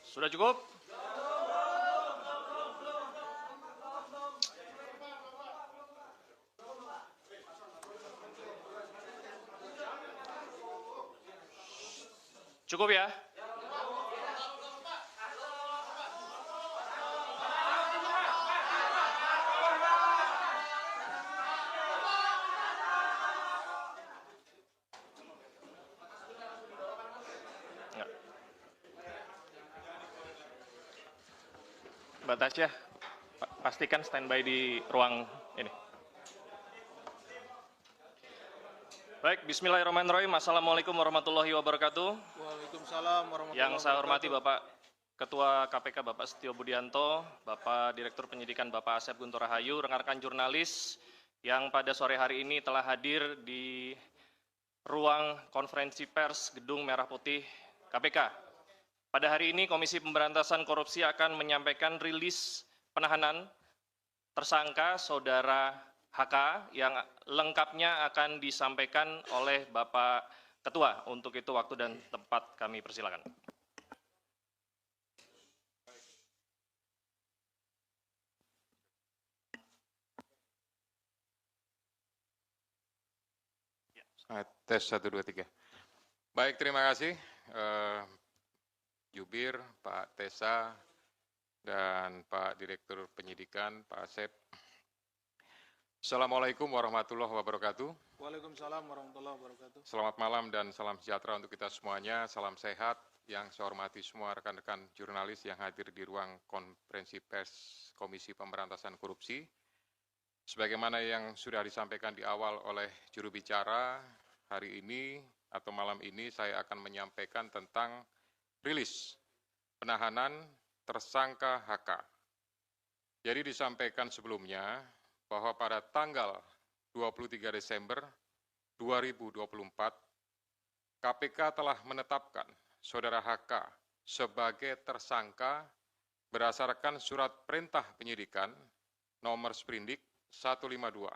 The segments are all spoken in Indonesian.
Sudah cukup? Cukup ya? Enggak. Mbak Tasya, pastikan standby di ruang ini. Baik, bismillahirrahmanirrahim. Assalamualaikum warahmatullahi wabarakatuh. Waalaikumsalam warahmatullahi Yang saya hormati wabarakatuh. Bapak Ketua KPK Bapak Setio Budianto, Bapak Direktur Penyidikan Bapak Asep Guntur Rahayu, rekan-rekan jurnalis yang pada sore hari ini telah hadir di ruang konferensi pers Gedung Merah Putih KPK. Pada hari ini Komisi Pemberantasan Korupsi akan menyampaikan rilis penahanan tersangka Saudara HK yang lengkapnya akan disampaikan oleh Bapak Ketua. Untuk itu waktu dan tempat kami persilakan. Tes 1, 2, 3. Baik, terima kasih Jubir, Pak Tesa, dan Pak Direktur Penyidikan, Pak Asep. Assalamualaikum warahmatullahi wabarakatuh. Waalaikumsalam warahmatullahi wabarakatuh. Selamat malam dan salam sejahtera untuk kita semuanya. Salam sehat. Yang saya hormati semua rekan-rekan jurnalis yang hadir di ruang konferensi pers Komisi Pemberantasan Korupsi. Sebagaimana yang sudah disampaikan di awal oleh juru bicara, hari ini atau malam ini saya akan menyampaikan tentang rilis penahanan tersangka HK. Jadi disampaikan sebelumnya bahwa pada tanggal 23 Desember 2024, KPK telah menetapkan Saudara HK sebagai tersangka berdasarkan surat perintah penyidikan nomor sprindik 152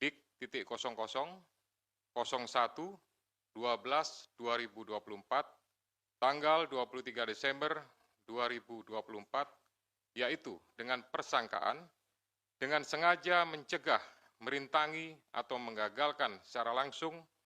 dik.00 01/12/2024 tanggal 23 Desember 2024, yaitu dengan persangkaan dengan sengaja mencegah, merintangi, atau menggagalkan secara langsung